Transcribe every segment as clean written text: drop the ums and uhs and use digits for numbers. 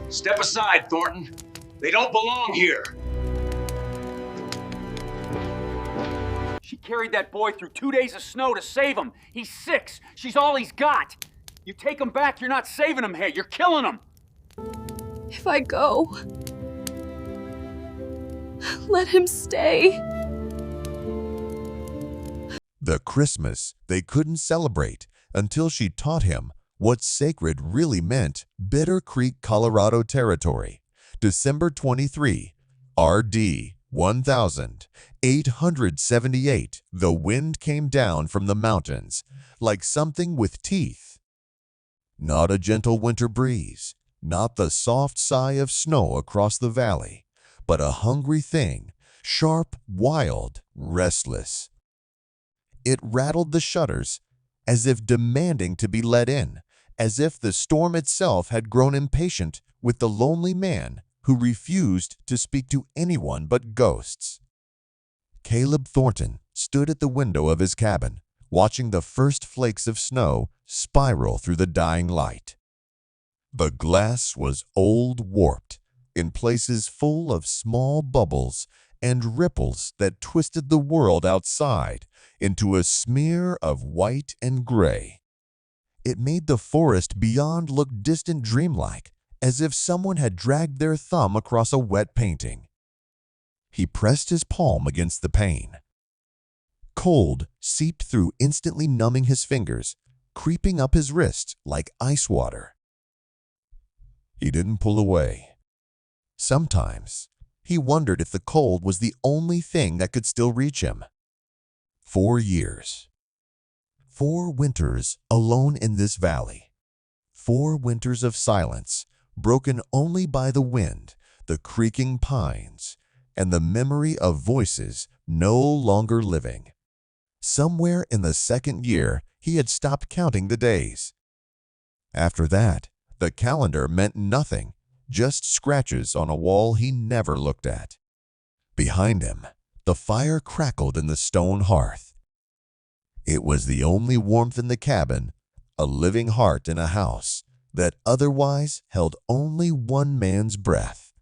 Step aside, Thornton. They don't belong here. She carried that boy through 2 days of snow to save him. He's 6. She's all he's got. You take him back, you're not saving him here. You're killing him. If I go, let him stay. The Christmas they couldn't celebrate until she taught him what sacred really meant. Bitter Creek, Colorado territory, December 23, RD 1878. The wind came down from the mountains like something with teeth. Not a gentle winter breeze, not the soft sigh of snow across the valley, but a hungry thing, sharp, wild, restless. It rattled the shutters as if demanding to be let in, as if the storm itself had grown impatient with the lonely man who refused to speak to anyone but ghosts. Caleb Thornton stood at the window of his cabin, watching the first flakes of snow spiral through the dying light. The glass was old, warped, in places full of small bubbles and ripples that twisted the world outside into a smear of white and gray. It made the forest beyond look distant, dreamlike, as if someone had dragged their thumb across a wet painting. He pressed his palm against the pane. Cold seeped through, instantly numbing his fingers, creeping up his wrist like ice water. He didn't pull away. Sometimes he wondered if the cold was the only thing that could still reach him. 4 years. 4 winters alone in this valley. 4 winters of silence, broken only by the wind, the creaking pines, and the memory of voices no longer living. Somewhere in the 2nd year, he had stopped counting the days. After that, the calendar meant nothing, just scratches on a wall he never looked at. Behind him, the fire crackled in the stone hearth. It was the only warmth in the cabin, a living heart in a house that otherwise held only one man's breath.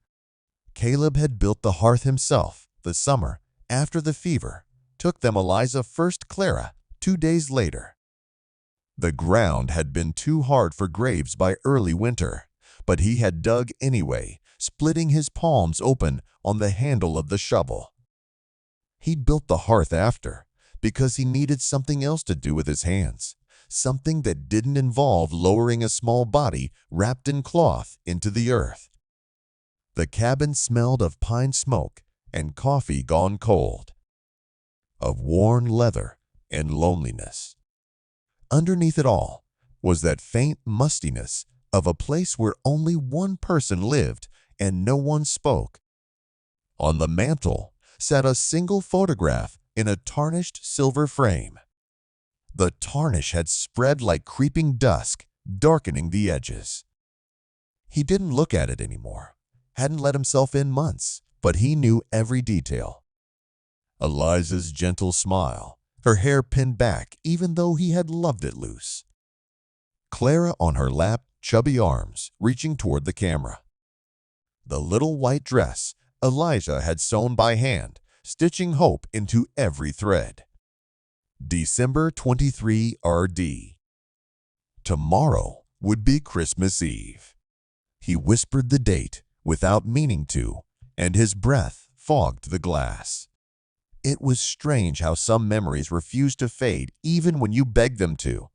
Caleb had built the hearth himself the summer after the fever took them Eliza first Clara 2 days later. The ground had been too hard for graves by early winter, but he had dug anyway, splitting his palms open on the handle of the shovel. He'd built the hearth after, because he needed something else to do with his hands, something that didn't involve lowering a small body wrapped in cloth into the earth. The cabin smelled of pine smoke and coffee gone cold, of worn leather and loneliness. Underneath it all was that faint mustiness of a place where only one person lived and no one spoke. On the mantel sat a single photograph in a tarnished silver frame. The tarnish had spread like creeping dusk, darkening the edges. He didn't look at it anymore, hadn't let himself in months, but he knew every detail. Eliza's gentle smile, her hair pinned back even though he had loved it loose. Clara on her lap, chubby arms reaching toward the camera. The little white dress Eliza had sewn by hand, stitching hope into every thread. December 23 RD. Tomorrow would be Christmas Eve. He whispered the date without meaning to, and his breath fogged the glass. It was strange how some memories refused to fade even when you begged them to.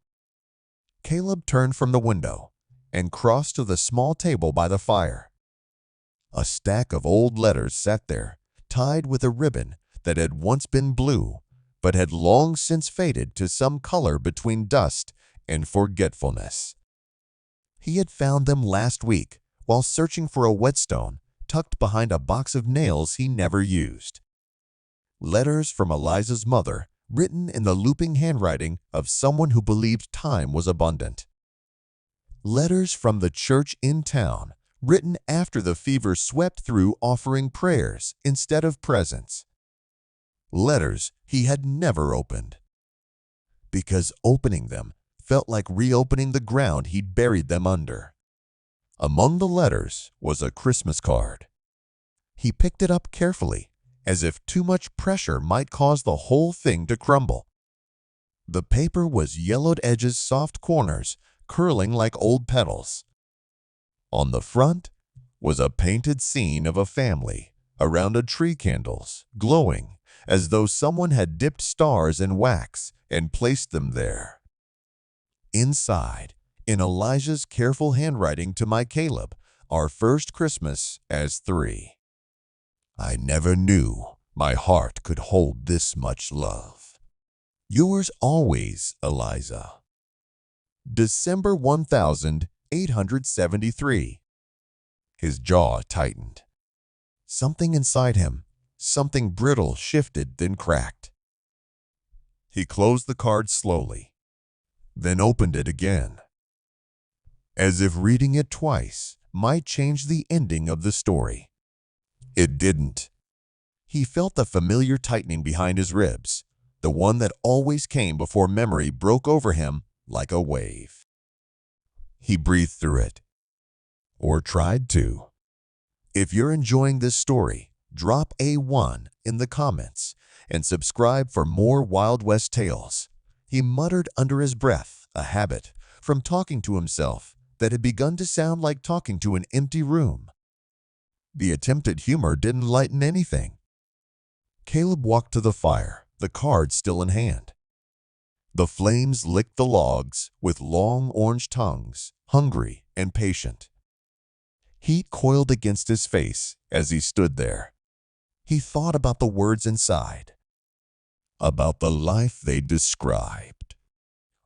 Caleb turned from the window and crossed to the small table by the fire. A stack of old letters sat there, tied with a ribbon that had once been blue, but had long since faded to some color between dust and forgetfulness. He had found them last week while searching for a whetstone tucked behind a box of nails he never used. Letters from Eliza's mother, written in the looping handwriting of someone who believed time was abundant. Letters from the church in town, written after the fever swept through, offering prayers instead of presents. Letters he had never opened, because opening them felt like reopening the ground he'd buried them under. Among the letters was a Christmas card. He picked it up carefully, as if too much pressure might cause the whole thing to crumble. The paper was yellowed edges, soft corners, curling like old petals. On the front was a painted scene of a family around a tree, candles glowing as though someone had dipped stars in wax and placed them there. Inside, in Elijah's careful handwriting to my Caleb, our first Christmas as 3. I never knew my heart could hold this much love. Yours always, Eliza. December 1873. His jaw tightened. Something inside him, something brittle, shifted, then cracked. He closed the card slowly, then opened it again, as if reading it twice might change the ending of the story. It didn't. He felt the familiar tightening behind his ribs, the one that always came before memory broke over him like a wave. He breathed through it, or tried to. If you're enjoying this story, drop A1 in the comments and subscribe for more Wild West tales. He muttered under his breath, a habit from talking to himself that had begun to sound like talking to an empty room. The attempted humor didn't lighten anything. Caleb walked to the fire, the card still in hand. The flames licked the logs with long orange tongues, hungry and patient. Heat coiled against his face as he stood there. He thought about the words inside, about the life they described,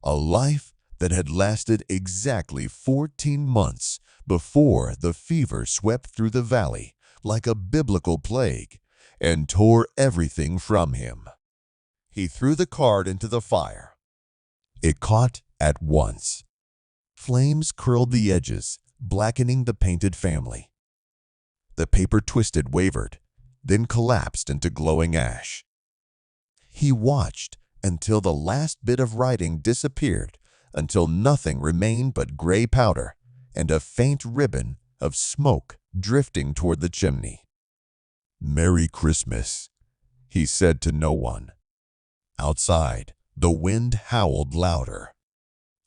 a life that had lasted exactly 14 months before the fever swept through the valley like a biblical plague and tore everything from him. He threw the card into the fire. It caught at once. Flames curled the edges, blackening the painted family. The paper twisted, wavered, then collapsed into glowing ash. He watched until the last bit of writing disappeared, until nothing remained but gray powder and a faint ribbon of smoke drifting toward the chimney. "Merry Christmas," he said to no one. Outside, the wind howled louder.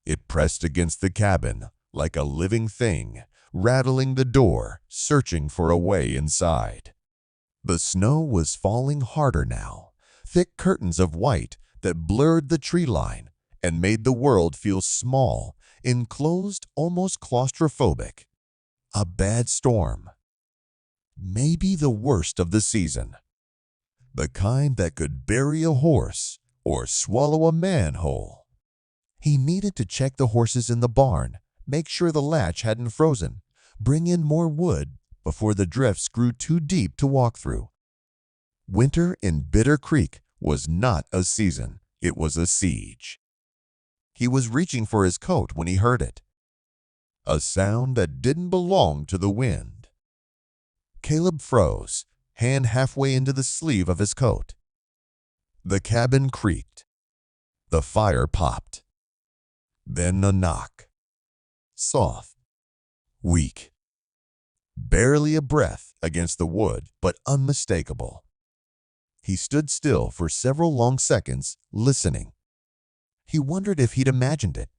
It pressed against the cabin like a living thing, rattling the door, searching for a way inside. The snow was falling harder now, thick curtains of white that blurred the tree line and made the world feel small, enclosed, almost claustrophobic. A bad storm. Maybe the worst of the season. The kind that could bury a horse or swallow a man whole. He needed to check the horses in the barn, make sure the latch hadn't frozen, bring in more wood before the drifts grew too deep to walk through. Winter in Bitter Creek was not a season, it was a siege. He was reaching for his coat when he heard it. A sound that didn't belong to the wind. Caleb froze, hand halfway into the sleeve of his coat. The cabin creaked. The fire popped. Then a knock. Soft, weak, barely a breath against the wood, but unmistakable. He stood still for several long seconds, listening. He wondered if he'd imagined it.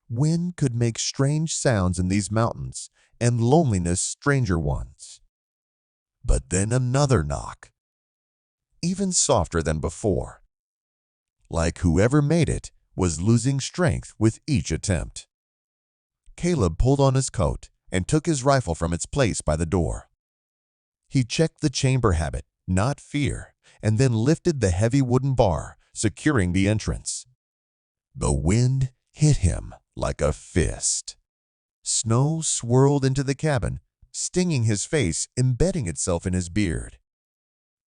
Wind could make strange sounds in these mountains, and loneliness stranger ones. But then another knock, even softer than before. Like whoever made it was losing strength with each attempt. Caleb pulled on his coat and took his rifle from its place by the door. He checked the chamber habit, not fear, and then lifted the heavy wooden bar, securing the entrance. The wind hit him like a fist. Snow swirled into the cabin, stinging his face, embedding itself in his beard.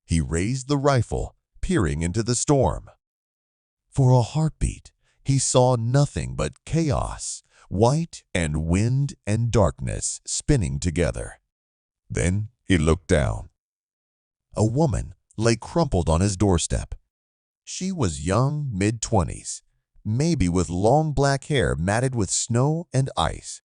He raised the rifle, peering into the storm. For a heartbeat, he saw nothing but chaos, white and wind and darkness spinning together. Then he looked down. A woman lay crumpled on his doorstep. She was young, mid-20s, maybe with long black hair matted with snow and ice.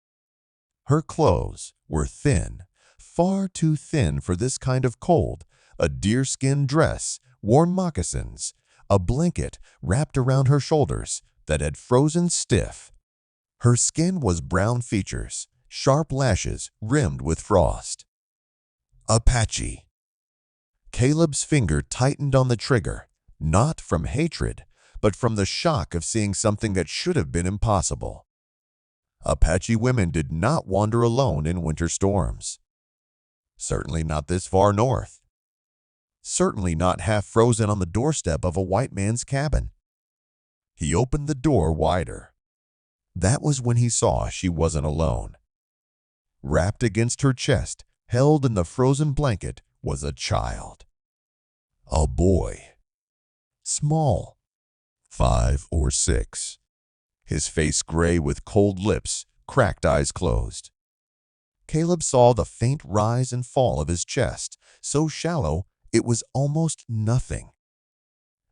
Her clothes were thin, far too thin for this kind of cold, a deerskin dress, worn moccasins, a blanket wrapped around her shoulders that had frozen stiff. Her skin was brown features, sharp lashes rimmed with frost. Apache. Caleb's finger tightened on the trigger, not from hatred, but from the shock of seeing something that should have been impossible. Apache women did not wander alone in winter storms. Certainly not this far north. Certainly not half frozen on the doorstep of a white man's cabin. He opened the door wider. That was when he saw she wasn't alone. Wrapped against her chest, held in the frozen blanket, was a child. A boy. Small. 5 or 6. His face gray with cold lips, cracked eyes closed. Caleb saw the faint rise and fall of his chest, so shallow it was almost nothing.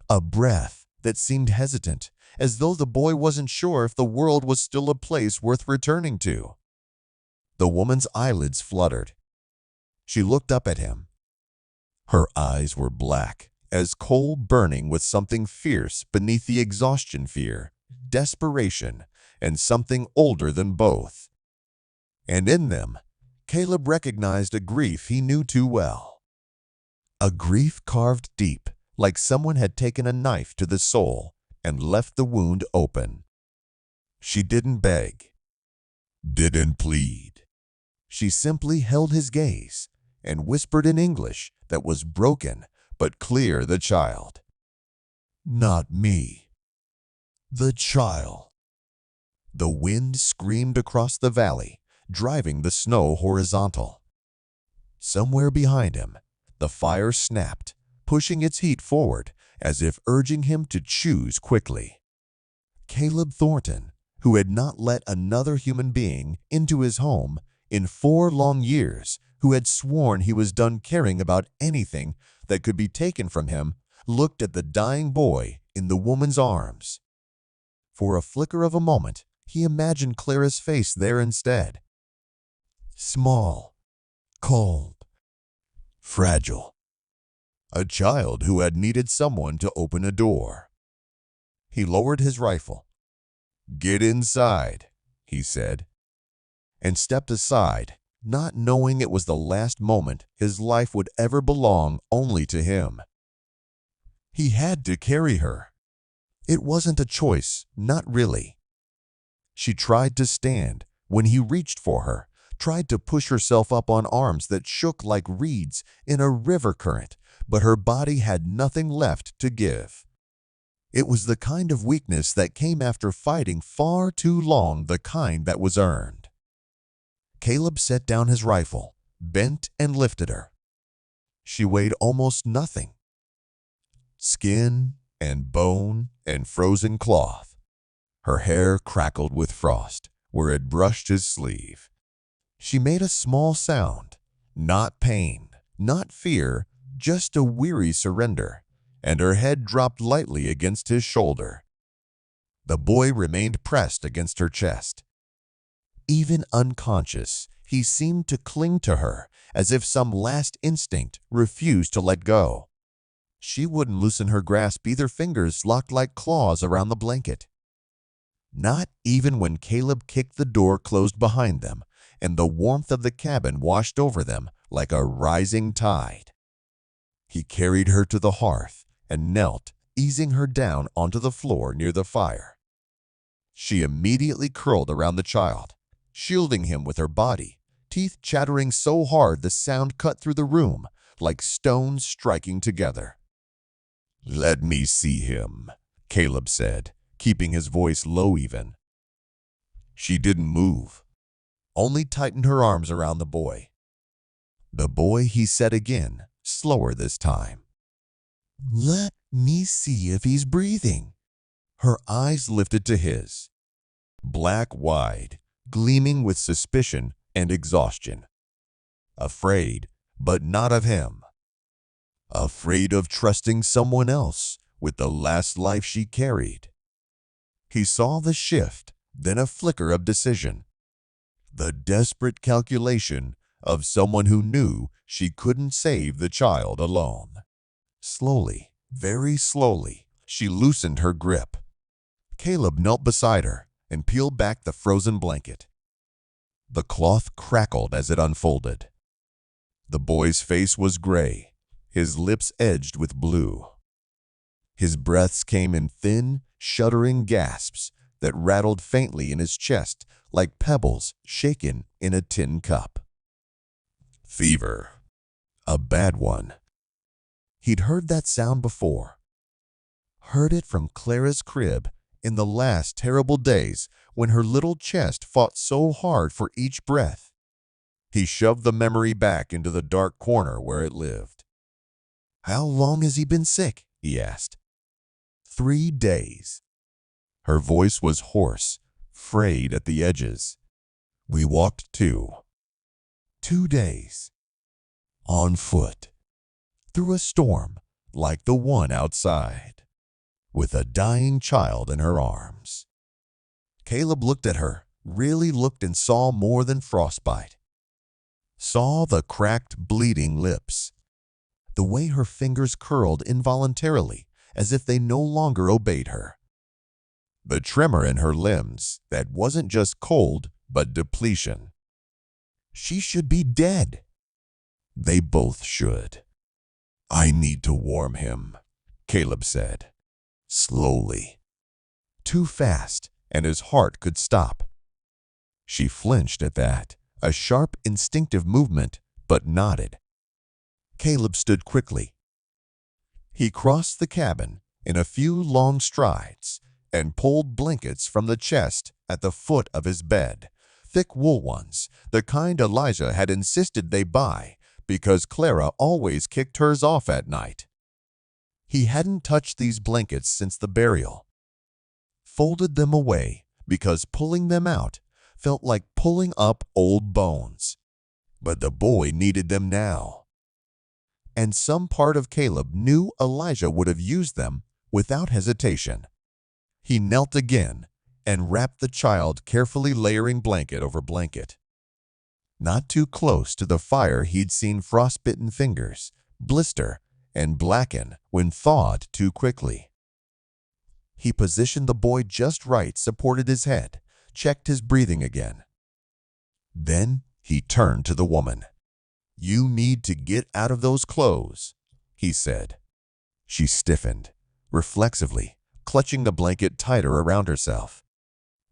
A breath that seemed hesitant, as though the boy wasn't sure if the world was still a place worth returning to. The woman's eyelids fluttered. She looked up at him. Her eyes were black, as coal burning with something fierce beneath the exhaustion fear, desperation, and something older than both. And in them, Caleb recognized a grief he knew too well. A grief carved deep, like someone had taken a knife to the soul and left the wound open. She didn't beg, didn't plead. She simply held his gaze and whispered in English that was broken but clear the child. Not me. The child. The wind screamed across the valley, driving the snow horizontal. Somewhere behind him, the fire snapped, pushing its heat forward as if urging him to choose quickly. Caleb Thornton, who had not let another human being into his home in 4 long years, who had sworn he was done caring about anything that could be taken from him, looked at the dying boy in the woman's arms. For a flicker of a moment, he imagined Clara's face there instead. Small, cold, fragile. A child who had needed someone to open a door. He lowered his rifle. "Get inside," he said, and stepped aside, not knowing it was the last moment his life would ever belong only to him. He had to carry her. It wasn't a choice, not really. She tried to stand when he reached for her, tried to push herself up on arms that shook like reeds in a river current, but her body had nothing left to give. It was the kind of weakness that came after fighting far too long, the kind that was earned. Caleb set down his rifle, bent and lifted her. She weighed almost nothing. Skin and bone and frozen cloth. Her hair crackled with frost where it brushed his sleeve. She made a small sound, not pain, not fear, just a weary surrender, and her head dropped lightly against his shoulder. The boy remained pressed against her chest. Even unconscious, he seemed to cling to her as if some last instinct refused to let go. She wouldn't loosen her grasp either, fingers locked like claws around the blanket. Not even when Caleb kicked the door closed behind them and the warmth of the cabin washed over them like a rising tide. He carried her to the hearth and knelt, easing her down onto the floor near the fire. She immediately curled around the child, shielding him with her body, teeth chattering so hard the sound cut through the room like stones striking together. "Let me see him," Caleb said, keeping his voice low even. She didn't move, only tightened her arms around the boy. "The boy," he said again, slower this time. "Let me see if he's breathing." Her eyes lifted to his, black wide, gleaming with suspicion and exhaustion. Afraid, but not of him. Afraid of trusting someone else with the last life she carried. He saw the shift, then a flicker of decision. The desperate calculation of someone who knew she couldn't save the child alone. Slowly, very slowly, she loosened her grip. Caleb knelt beside her and peeled back the frozen blanket. The cloth crackled as it unfolded. The boy's face was gray, his lips edged with blue. His breaths came in thin, shuddering gasps that rattled faintly in his chest like pebbles shaken in a tin cup. Fever. A bad one. He'd heard that sound before. Heard it from Clara's crib in the last terrible days when her little chest fought so hard for each breath. He shoved the memory back into the dark corner where it lived. "How long has he been sick?" he asked. 3 days. Her voice was hoarse, frayed at the edges. "We walked 2. 2 days. On foot. Through a storm like the one outside. With a dying child in her arms." Caleb looked at her, really looked, and saw more than frostbite. Saw the cracked, bleeding lips. The way her fingers curled involuntarily as if they no longer obeyed her. The tremor in her limbs that wasn't just cold but depletion. She should be dead. They both should. "I need to warm him," Caleb said. Slowly. Too fast, and his heart could stop. She flinched at that, a sharp, instinctive movement, but nodded. Caleb stood quickly. He crossed the cabin in a few long strides and pulled blankets from the chest at the foot of his bed, thick wool ones, the kind Elijah had insisted they buy because Clara always kicked hers off at night. He hadn't touched these blankets since the burial. Folded them away because pulling them out felt like pulling up old bones. But the boy needed them now. And some part of Caleb knew Elijah would have used them without hesitation. He knelt again and wrapped the child, carefully layering blanket over blanket. Not too close to the fire, he'd seen frostbitten fingers blister and blacken when thawed too quickly. He positioned the boy just right, supported his head, checked his breathing again. Then he turned to the woman. "You need to get out of those clothes," he said. She stiffened, reflexively, clutching the blanket tighter around herself.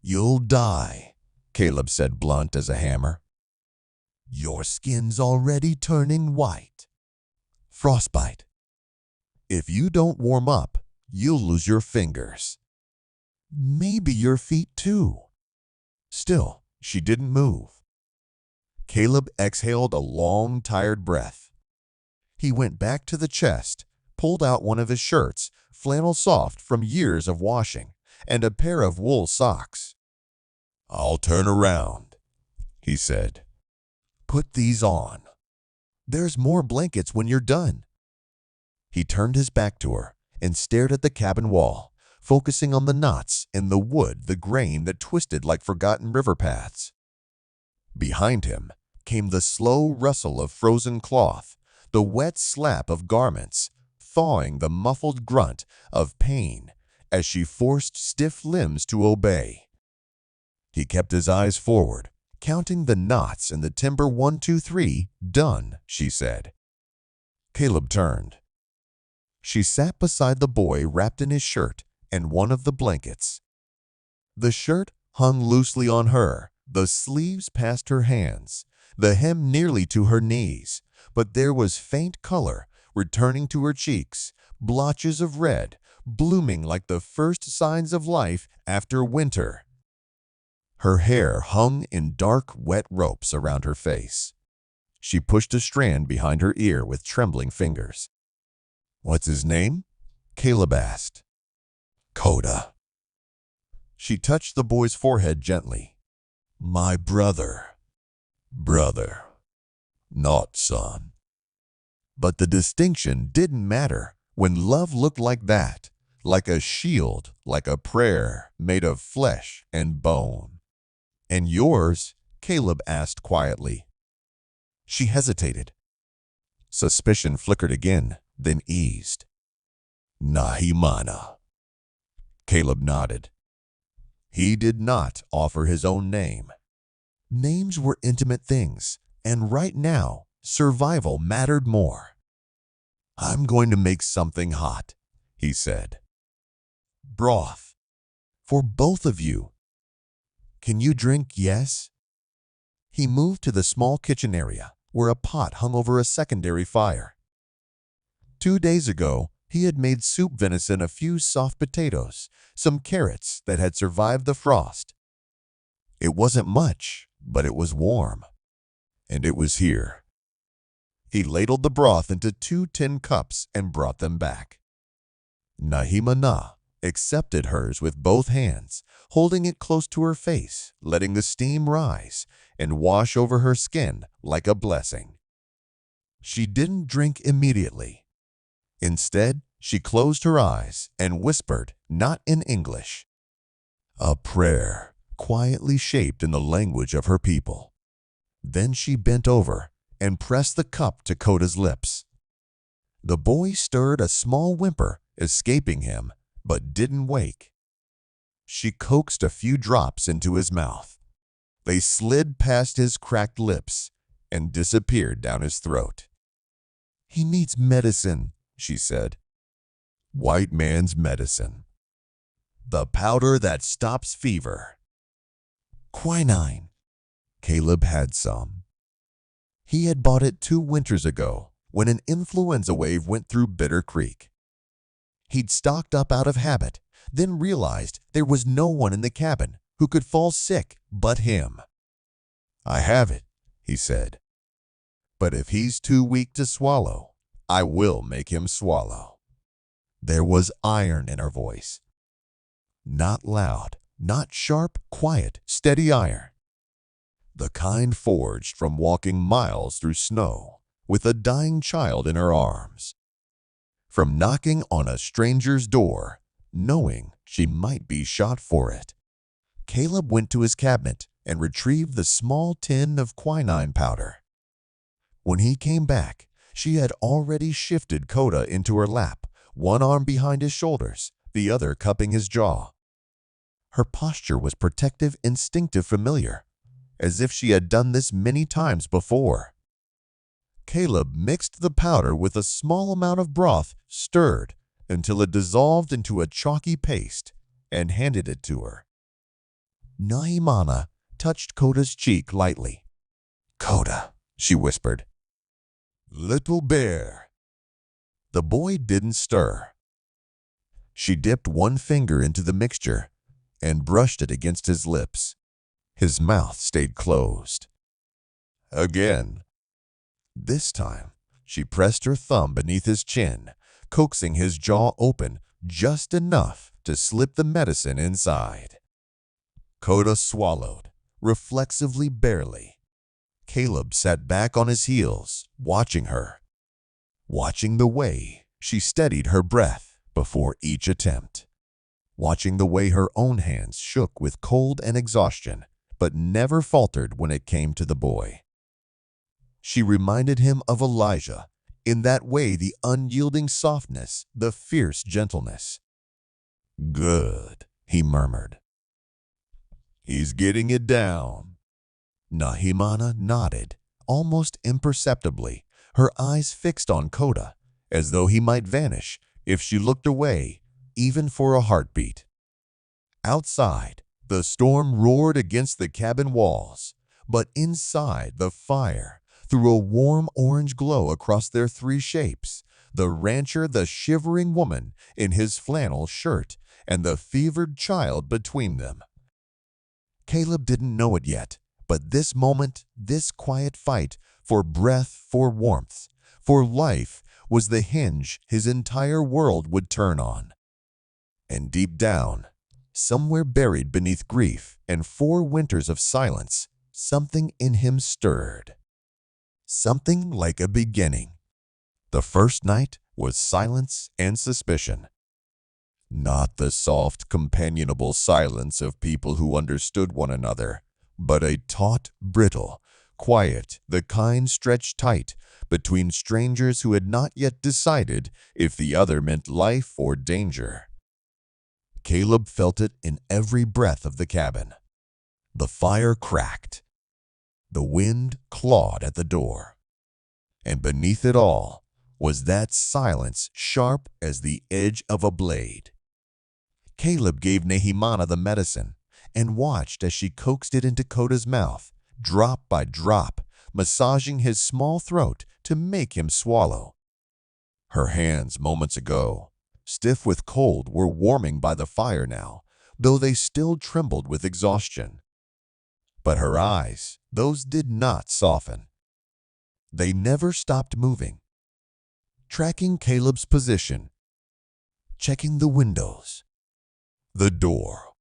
"You'll die," Caleb said, blunt as a hammer. "Your skin's already turning white. Frostbite. If you don't warm up, you'll lose your fingers. Maybe your feet too." Still, she didn't move. Caleb exhaled a long, tired breath. He went back to the chest, pulled out one of his shirts, flannel soft from years of washing, and a pair of wool socks. "I'll turn around," he said. "Put these on. There's more blankets when you're done." He turned his back to her and stared at the cabin wall, focusing on the knots in the wood, the grain that twisted like forgotten river paths. Behind him came the slow rustle of frozen cloth, the wet slap of garments, thawing, the muffled grunt of pain as she forced stiff limbs to obey. He kept his eyes forward, counting the knots in the timber. 1, 2, 3, done, she said. Caleb turned. She sat beside the boy, wrapped in his shirt and one of the blankets. The shirt hung loosely on her, the sleeves past her hands, the hem nearly to her knees, but there was faint color returning to her cheeks, blotches of red, blooming like the first signs of life after winter. Her hair hung in dark, wet ropes around her face. She pushed a strand behind her ear with trembling fingers. "What's his name?" Caleb asked. "Coda." She touched the boy's forehead gently. "My brother." "Brother, not son." But the distinction didn't matter when love looked like that, like a shield, like a prayer made of flesh and bone. "And yours Caleb asked quietly. She hesitated. Suspicion flickered again, then eased. Nahimana. Caleb nodded. He did not offer his own name. Names were intimate things, and right now, survival mattered more. I'm going to make something hot, he said. Broth. For both of you. Can you drink, yes? He moved to the small kitchen area, where a pot hung over a secondary fire. 2 days ago, he had made soup venison, a few soft potatoes, some carrots that had survived the frost. It wasn't much, but it was warm. And it was here. He ladled the broth into 2 tin cups and brought them back. Nahimana accepted hers with both hands, holding it close to her face, letting the steam rise and wash over her skin like a blessing. She didn't drink immediately. Instead, she closed her eyes and whispered, not in English, a prayer quietly shaped in the language of her people. Then she bent over and pressed the cup to Koda's lips. The boy stirred, a small whimper escaping him, but didn't wake. She coaxed a few drops into his mouth. They slid past his cracked lips and disappeared down his throat. He needs medicine, she said. White man's medicine. The powder that stops fever. Quinine. Caleb had some. He had bought it 2 winters ago when an influenza wave went through Bitter Creek. He'd stocked up out of habit, then realized there was no one in the cabin who could fall sick but him. I have it, he said. But if he's too weak to swallow, I will make him swallow. There was iron in her voice. Not loud, not sharp, quiet, steady iron. The kind forged from walking miles through snow with a dying child in her arms. From knocking on a stranger's door, knowing she might be shot for it. Caleb went to his cabinet and retrieved the small tin of quinine powder. When he came back, she had already shifted Koda into her lap, one arm behind his shoulders, the other cupping his jaw. Her posture was protective, instinctive, familiar, as if she had done this many times before. Caleb mixed the powder with a small amount of broth, stirred until it dissolved into a chalky paste, and handed it to her. Nahimana touched Koda's cheek lightly. Koda, she whispered. Little bear. The boy didn't stir. She dipped one finger into the mixture and brushed it against his lips. His mouth stayed closed. Again. This time, she pressed her thumb beneath his chin, coaxing his jaw open just enough to slip the medicine inside. Koda swallowed, reflexively, barely. Caleb sat back on his heels, watching her, watching the way she steadied her breath before each attempt, watching the way her own hands shook with cold and exhaustion, but never faltered when it came to the boy. She reminded him of Elijah, in that way, the unyielding softness, the fierce gentleness. Good, he murmured. He's getting it down. Nahimana nodded, almost imperceptibly, her eyes fixed on Koda, as though he might vanish if she looked away, even for a heartbeat. Outside, the storm roared against the cabin walls, but inside, the fire threw a warm orange glow across their 3 shapes, the rancher, the shivering woman in his flannel shirt, and the fevered child between them. Caleb didn't know it yet, but this moment, this quiet fight for breath, for warmth, for life, was the hinge his entire world would turn on. And deep down, somewhere buried beneath grief and 4 winters of silence, something in him stirred. Something like a beginning. The first night was silence and suspicion. Not the soft, companionable silence of people who understood one another, but a taut, brittle, quiet, the kind stretched tight between strangers who had not yet decided if the other meant life or danger. Caleb felt it in every breath of the cabin. The fire cracked. The wind clawed at the door. And beneath it all was that silence sharp as the edge of a blade. Caleb gave Nahimana the medicine and watched as she coaxed it into Koda's mouth, drop by drop, massaging his small throat to make him swallow. Her hands, moments ago, stiff with cold, were warming by the fire now, though they still trembled with exhaustion. But her eyes, those did not soften. They never stopped moving, tracking Caleb's position, checking the windows, the door,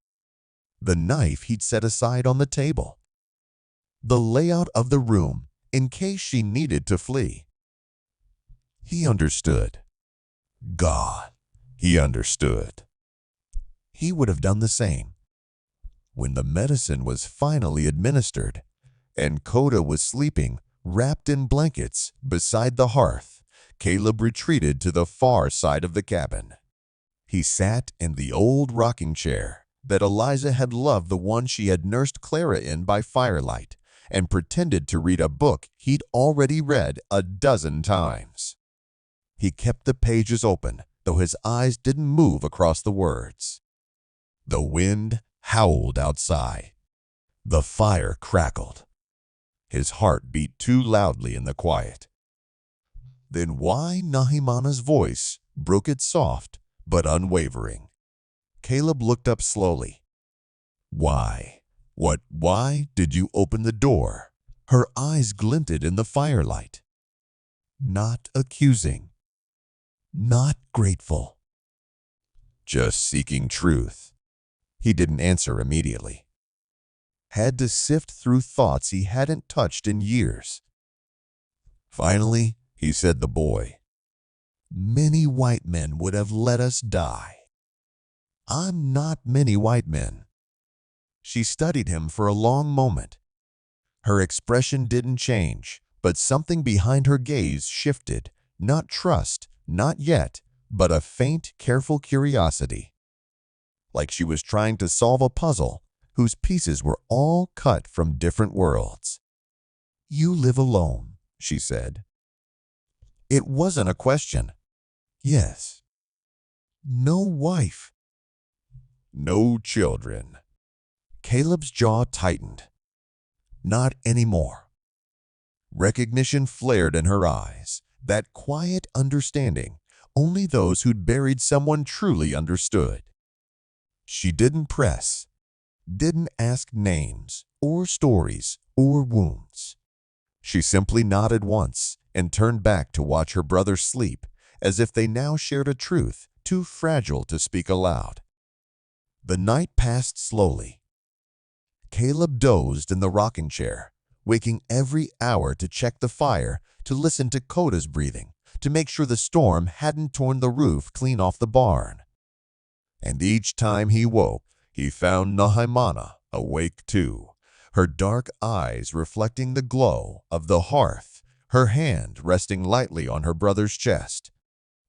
the knife he'd set aside on the table, the layout of the room in case she needed to flee. He understood. God, he understood. He would have done the same. When the medicine was finally administered and Koda was sleeping, wrapped in blankets beside the hearth, Caleb retreated to the far side of the cabin. He sat in the old rocking chair that Eliza had loved, the one she had nursed Clara in by firelight, and pretended to read a book he'd already read a dozen times. He kept the pages open, though his eyes didn't move across the words. The wind howled outside. The fire crackled. His heart beat too loudly in the quiet. Then why Nahimana's voice broke it soft but unwavering. Caleb looked up slowly. Why? Why did you open the door? Her eyes glinted in the firelight. Not accusing. Not grateful. Just seeking truth. He didn't answer immediately. Had to sift through thoughts he hadn't touched in years. Finally, he said, "The boy. Many white men would have let us die. I'm not many white men." She studied him for a long moment. Her expression didn't change, but something behind her gaze shifted. Not trust, not yet, but a faint, careful curiosity. Like she was trying to solve a puzzle whose pieces were all cut from different worlds. "You live alone," she said. It wasn't a question. Yes. No wife. No children. Caleb's jaw tightened. Not anymore. Recognition flared in her eyes, that quiet understanding only those who'd buried someone truly understood. She didn't press, didn't ask names or stories or wounds. She simply nodded once and turned back to watch her brother sleep, as if they now shared a truth too fragile to speak aloud. The night passed slowly. Caleb dozed in the rocking chair, waking every hour to check the fire, to listen to Koda's breathing, to make sure the storm hadn't torn the roof clean off the barn. And each time he woke, he found Nahimana awake too, her dark eyes reflecting the glow of the hearth, her hand resting lightly on her brother's chest.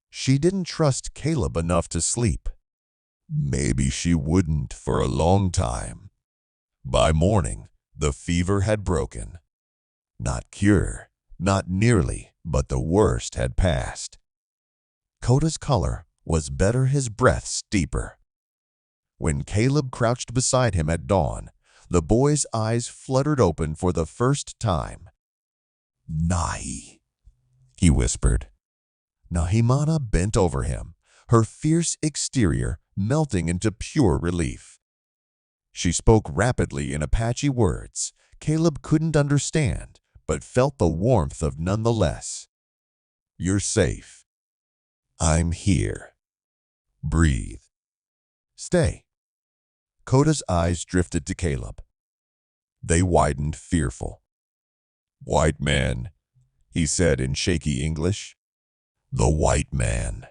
She didn't trust Caleb enough to sleep. Maybe she wouldn't for a long time. By morning, the fever had broken. Not cure, not nearly, but the worst had passed. Koda's color was better, his breath steeper. When Caleb crouched beside him at dawn, the boy's eyes fluttered open for the first time. "Nahi," he whispered. Nahimana bent over him, her fierce exterior melting into pure relief. She spoke rapidly in Apache words Caleb couldn't understand, but felt the warmth of nonetheless. "You're safe. I'm here. Breathe. Stay." Koda's eyes drifted to Caleb. They widened, fearful. "White man," he said in shaky English. "The white man."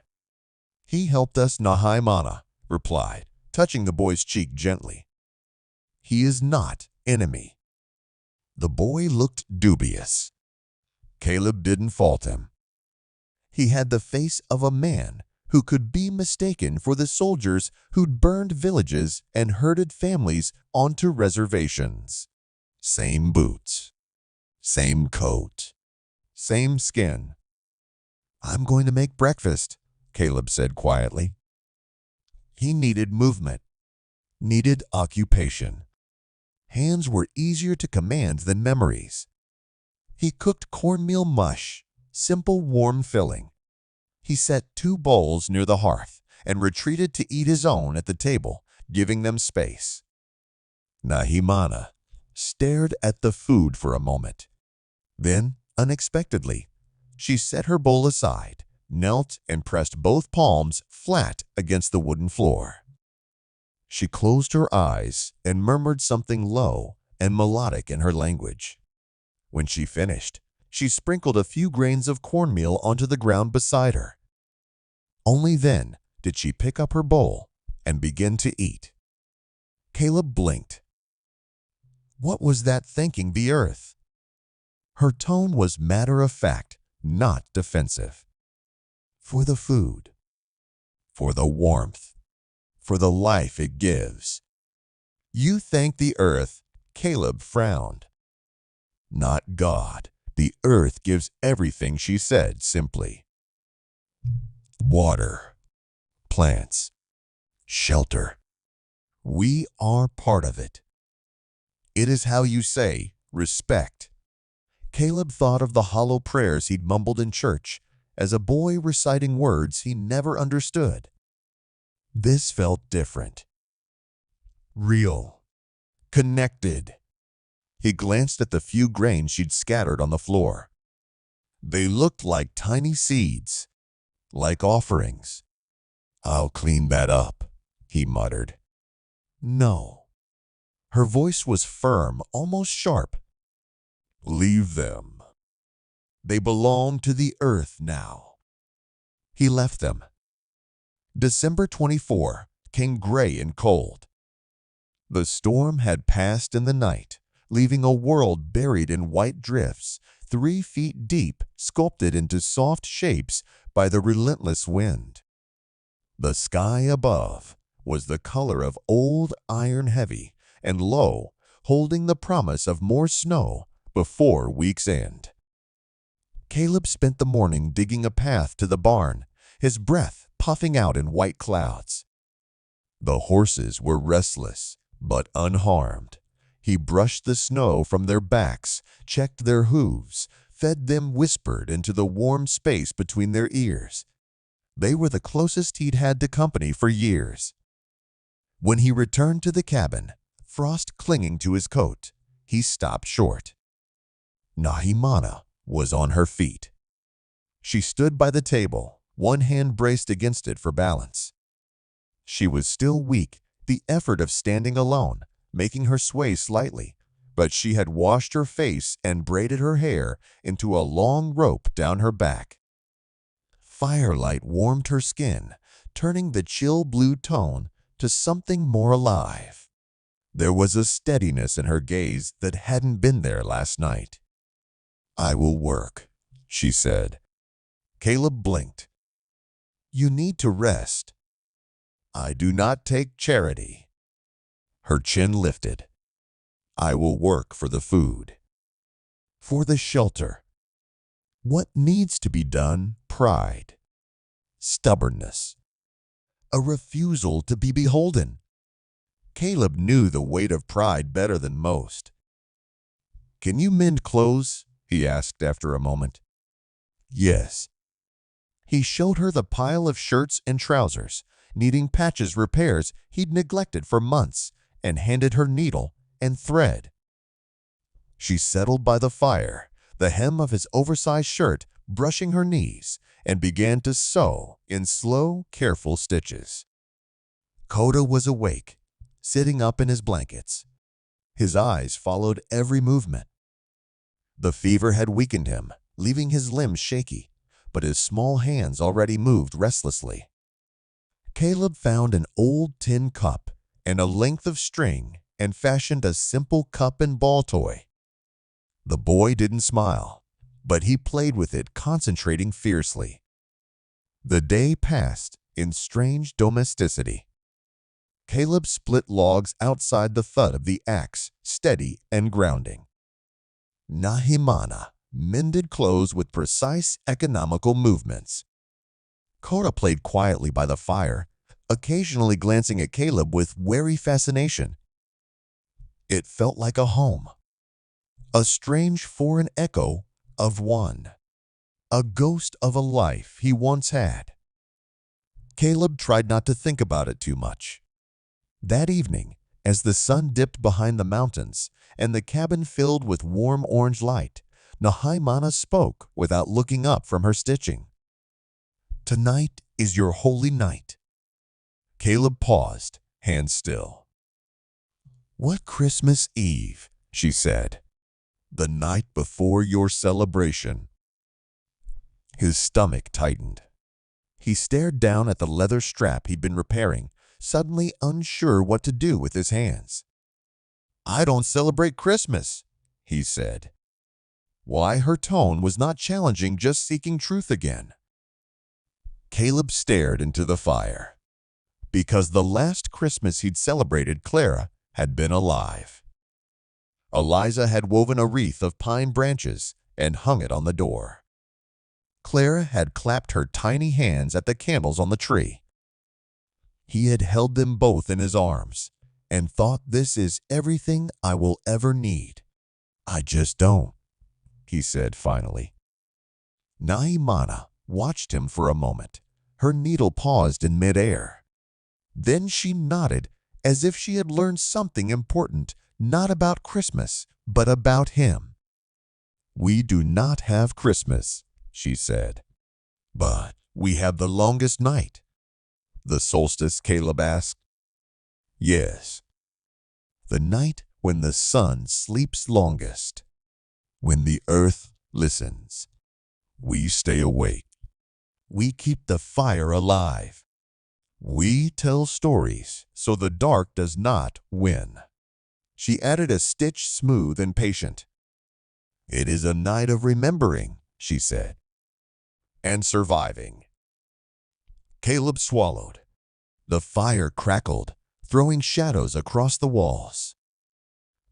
"He helped us," Nahimana replied, touching the boy's cheek gently. "He is not enemy." The boy looked dubious. Caleb didn't fault him. He had the face of a man who could be mistaken for the soldiers who'd burned villages and herded families onto reservations. Same boots, same coat, same skin. "I'm going to make breakfast," Caleb said quietly. He needed movement, needed occupation. Hands were easier to command than memories. He cooked cornmeal mush, simple warm filling. He set 2 bowls near the hearth and retreated to eat his own at the table, giving them space. Nahimana stared at the food for a moment. Then, unexpectedly, she set her bowl aside, knelt, and pressed both palms flat against the wooden floor. She closed her eyes and murmured something low and melodic in her language. When she finished, she sprinkled a few grains of cornmeal onto the ground beside her. Only then did she pick up her bowl and begin to eat. Caleb blinked. What was that thanking the earth? Her tone was matter-of-fact, not defensive. For the food, for the warmth, for the life it gives. "You thank the earth," Caleb frowned. "Not God. The earth gives everything," she said simply. "Water, plants, shelter. We are part of it. It is how you say respect." Caleb thought of the hollow prayers he'd mumbled in church as a boy reciting words he never understood. This felt different. Real. Connected. He glanced at the few grains she'd scattered on the floor. They looked like tiny seeds, like offerings. "I'll clean that up," he muttered. "No." Her voice was firm, almost sharp. "Leave them. They belong to the earth now." He left them. December 24 came gray and cold. The storm had passed in the night, leaving a world buried in white drifts, 3 feet deep, sculpted into soft shapes by the relentless wind. The sky above was the color of old iron heavy and low, holding the promise of more snow before week's end. Caleb spent the morning digging a path to the barn, his breath puffing out in white clouds. The horses were restless, but unharmed. He brushed the snow from their backs, checked their hooves, fed them whispered into the warm space between their ears. They were the closest he'd had to company for years. When he returned to the cabin, frost clinging to his coat, he stopped short. Nahimana was on her feet. She stood by the table, one hand braced against it for balance. She was still weak, the effort of standing alone, making her sway slightly, but she had washed her face and braided her hair into a long rope down her back. Firelight warmed her skin, turning the chill blue tone to something more alive. There was a steadiness in her gaze that hadn't been there last night. "I will work," she said. Caleb blinked. "You need to rest." "I do not take charity." Her chin lifted. "I will work for the food, for the shelter. What needs to be done? Pride, stubbornness, a refusal to be beholden." Caleb knew the weight of pride better than most. "Can you mend clothes?" he asked after a moment. "Yes." He showed her the pile of shirts and trousers, needing patches repairs he'd neglected for months, and handed her needle and thread. She settled by the fire, the hem of his oversized shirt brushing her knees, and began to sew in slow, careful stitches. Koda was awake, sitting up in his blankets. His eyes followed every movement. The fever had weakened him, leaving his limbs shaky, but his small hands already moved restlessly. Caleb found an old tin cup and a length of string and fashioned a simple cup and ball toy. The boy didn't smile, but he played with it, concentrating fiercely. The day passed in strange domesticity. Caleb split logs outside, the thud of the axe steady and grounding. Nahimana mended clothes with precise, economical movements. Kora played quietly by the fire, occasionally glancing at Caleb with wary fascination. It felt like a home, a strange foreign echo of one, a ghost of a life he once had. Caleb tried not to think about it too much. That evening, as the sun dipped behind the mountains and the cabin filled with warm orange light, Nahimana spoke without looking up from her stitching. "Tonight is your holy night." Caleb paused, hands still. "What Christmas Eve?" she said. "The night before your celebration." His stomach tightened. He stared down at the leather strap he'd been repairing, suddenly unsure what to do with his hands. "I don't celebrate Christmas," he said. Why, her tone was not challenging, just seeking truth again. Caleb stared into the fire. Because the last Christmas he'd celebrated, Clara had been alive. Eliza had woven a wreath of pine branches and hung it on the door. Clara had clapped her tiny hands at the candles on the tree. He had held them both in his arms and thought, "This is everything I will ever need. I just don't," he said finally. Nahimana watched him for a moment. Her needle paused in midair. Then she nodded as if she had learned something important, not about Christmas, but about him. "We do not have Christmas," she said. "But we have the longest night." "The solstice?" Caleb asked. "Yes. The night when the sun sleeps longest. When the earth listens. We stay awake. We keep the fire alive. We tell stories so the dark does not win." She added a stitch, smooth and patient. "It is a night of remembering," she said, "and surviving." Caleb swallowed. The fire crackled, throwing shadows across the walls.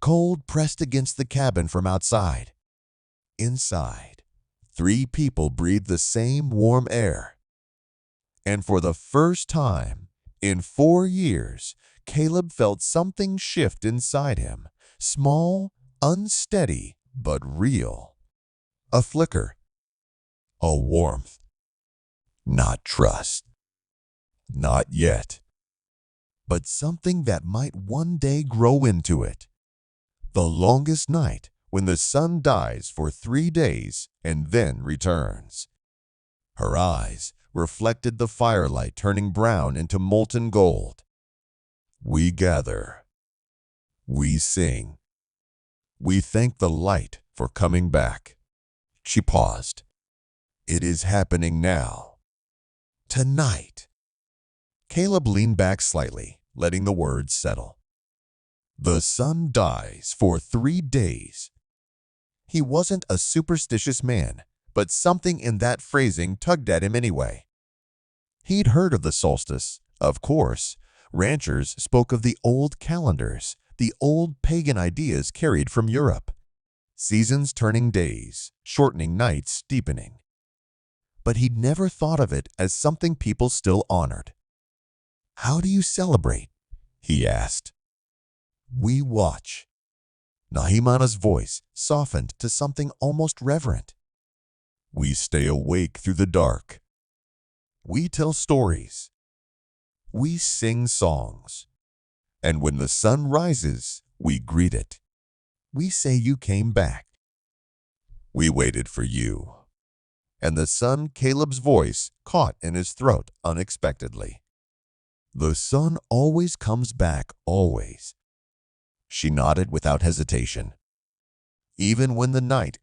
Cold pressed against the cabin from outside. Inside, 3 people breathed the same warm air. And for the first time in 4 years, Caleb felt something shift inside him, small, unsteady, but real. A flicker, a warmth. Not trust. Not yet. But something that might one day grow into it. The longest night, when the sun dies for 3 days and then returns. Her eyes reflected the firelight, turning brown into molten gold. We gather. We sing. We thank the light for coming back. She paused. It is happening now. Tonight. Caleb leaned back slightly, letting the words settle. The sun dies for 3 days. He wasn't a superstitious man, but something in that phrasing tugged at him anyway. He'd heard of the solstice, of course. Ranchers spoke of the old calendars, the old pagan ideas carried from Europe. Seasons turning days, shortening nights, deepening. But he'd never thought of it as something people still honored. "How do you celebrate?" he asked. "We watch." Nahimana's voice softened to something almost reverent. "We stay awake through the dark. We tell stories. We sing songs. And when the sun rises, we greet it. We say you came back. We waited for you." And the sun, Caleb's voice, caught in his throat unexpectedly. "The sun always comes back, always." She nodded without hesitation. "Even when the night